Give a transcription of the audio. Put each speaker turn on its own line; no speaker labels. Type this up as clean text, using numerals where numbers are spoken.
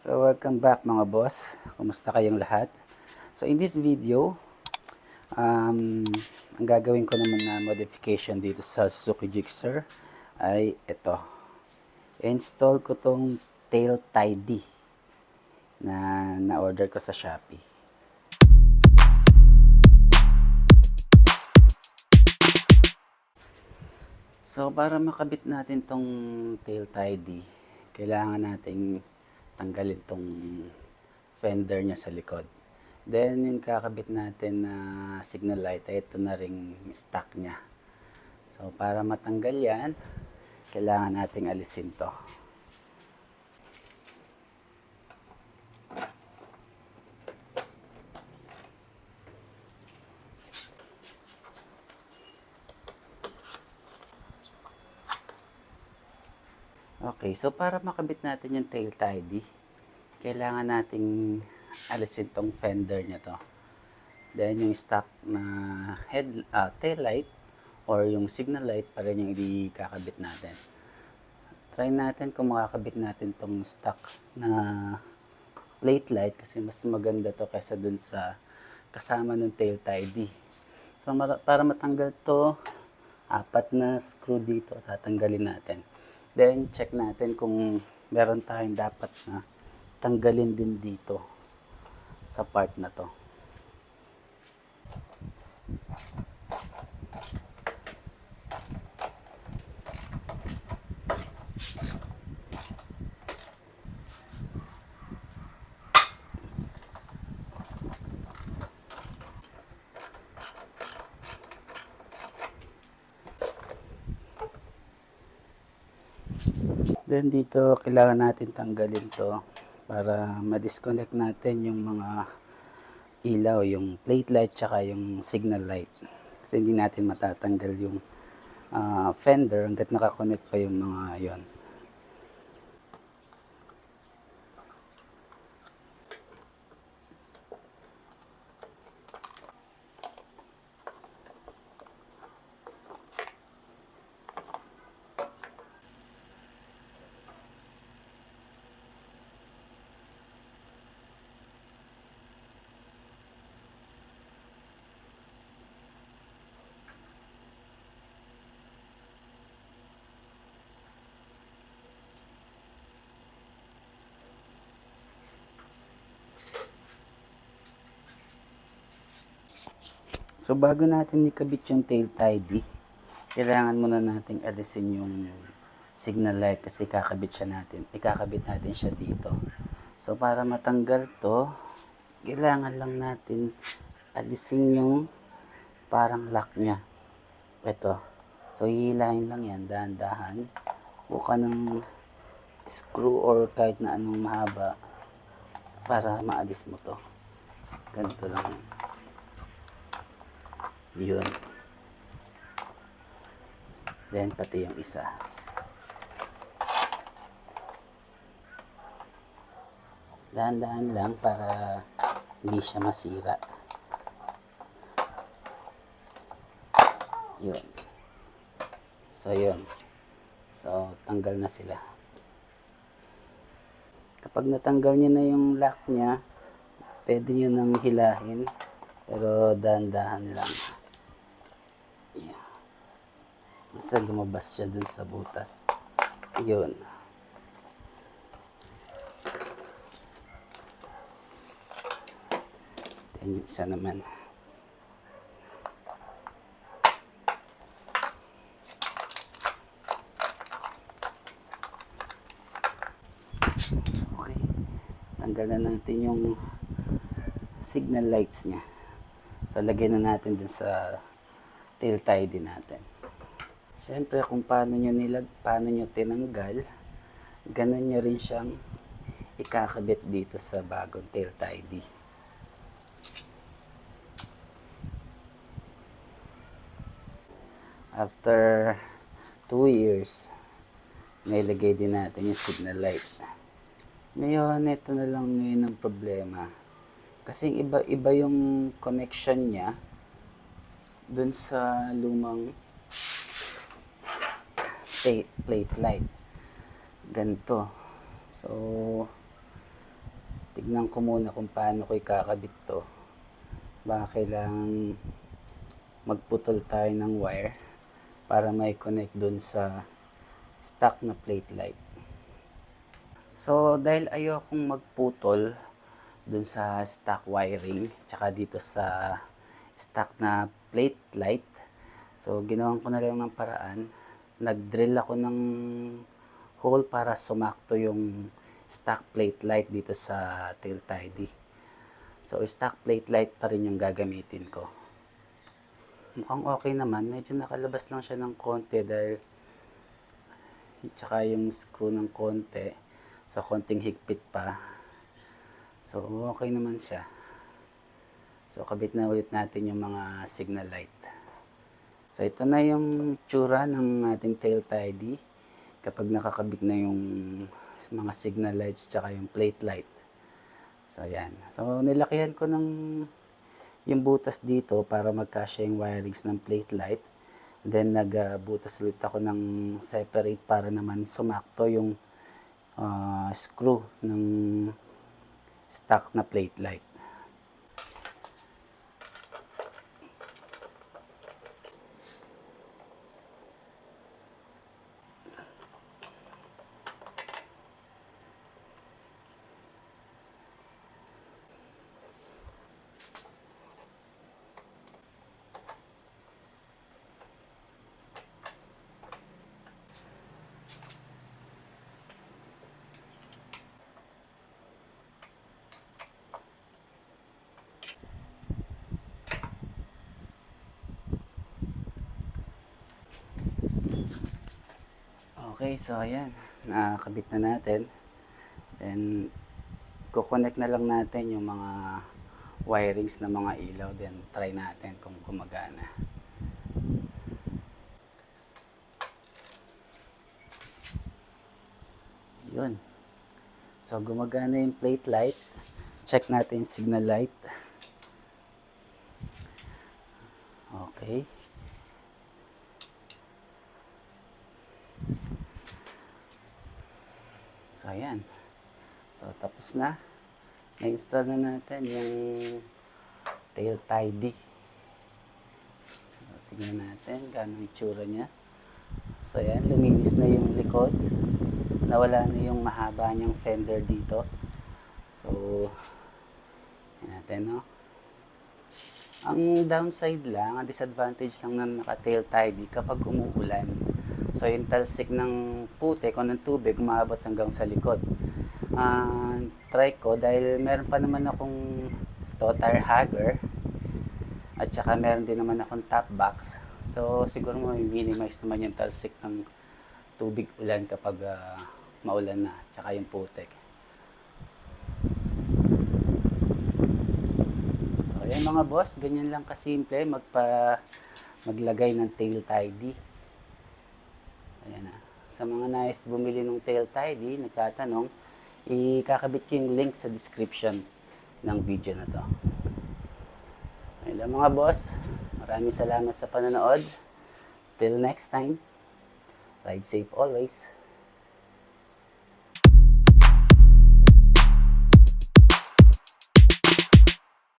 So welcome back mga boss. Kumusta kayong lahat? So in this video, ang gagawin ko naman na modification dito sa Suzuki Gixxer ay ito. Install ko tong tail tidy na na-order ko sa Shopee. So para makabit natin tong tail tidy, kailangan nating tanggalin tong fender niya sa likod. Then yung kakabit natin na signal light ay ito na ring stock niya. So para matanggal yan, kailangan nating alisin to. Okay, so para makabit natin yung tail tidy, kailangan nating alisin tong fender niya to. Then yung stock na tail light or yung signal light pa rin yung ikakabit natin. Try natin kung makakabit natin tong stock na plate light kasi mas maganda to kaysa dun sa kasama ng tail tidy. So para matanggal to, 4 na screw dito tatanggalin natin. Then check natin kung meron tayong dapat na tanggalin din dito sa part na to. Then dito kailangan natin tanggalin to para ma-disconnect natin yung mga ilaw, yung plate light tsaka yung signal light. Kasi hindi natin matatanggal yung fender hanggat nakakonect pa yung mga yon. So bago natin ikabit yung tail tidy, kailangan muna nating alisin yung signal light kasi ikakabit natin siya dito. So para matanggal to, kailangan lang natin alisin yung parang lock niya. Ito. So hihilahin lang yan, dahan-dahan. Buka ng screw or kahit na anong mahaba para maalis mo to. Ganito lang. Yun. Then pati yung isa. Dahan-dahan lang para hindi siya masira. Yun. So yun. So tanggal na sila. Kapag natanggal nyo na yung lock nya, pwede nyo nang hilahin. Pero dahan-dahan lang. Yeah. Basta lumabas siya dun sa butas. Yun. Then yung isa naman. Okay. Tanggal na natin yung signal lights niya. So lagyan na natin dun sa tail tidy natin. Siyempre kung paano nyo tinanggal, ganun nyo rin siyang ikakabit dito sa bagong tail tidy. After 2 years, nailagay din natin yung signal light. Ngayon, ito na lang ngayon ang problema. Kasi iba yung connection niya dun sa lumang plate light. Ganito. So, Tignan ko muna kung paano ko ikakabit to. Baka kailangan magputol tayo ng wire para may connect dun sa stock na plate light. So, dahil ayokong magputol dun sa stock wiring, tsaka dito sa stock na plate light, so ginawan ko na lang ng paraan. Nag-drill ako ng hole para sumakto yung stock plate light dito sa tail tidy. So, stock plate light pa rin yung gagamitin ko. Mukhang okay naman. Medyo nakalabas lang siya ng konti dahil tsaka yung screw ng konti. So, konting higpit pa. So, okay naman siya. So, kabit na ulit natin yung mga signal light. So, ito na yung tsura ng ating tail tidy kapag nakakabit na yung mga signal lights tsaka yung plate light. So, ayan. So, nilakihan ko ng yung butas dito para magkasya yung wirings ng plate light. Then, nagbutas ulit ako ng separate para naman sumakto yung screw ng stock na plate light. Okay, so ayan, nakakabit na natin. Then, kukonect na lang natin yung mga wirings na mga ilaw. Then, try natin kung gumagana. Yun. So, gumagana yung plate light. Check natin yung signal light. Okay. So, ayan. So, tapos na. Na-install na natin yung tail tidy. So, tingnan natin gano'ng itsura niya. So, ayan. Luminis na yung likod. Nawala na yung mahaba niyang fender dito. So, ayan natin, no? Ang downside lang, ang disadvantage lang ng naka-tail tidy kapag umuulan. So, yung talsik ng putik o ng tubig, umaabot hanggang sa likod. Try ko dahil meron pa naman akong tire hugger at saka meron din naman akong top box. So, siguro may-minimize naman yung talsik ng tubig ulan kapag maulan na, tsaka yung putik. So, ayan mga boss, ganyan lang kasimple maglagay ng tail tidy. Ayan na. Sa mga nais bumili ng tail tidy, nagtatanong, ikakabit ko yung link sa description ng video na to. So, yun lang mga boss. Maraming salamat sa panonood. Till next time, ride safe always.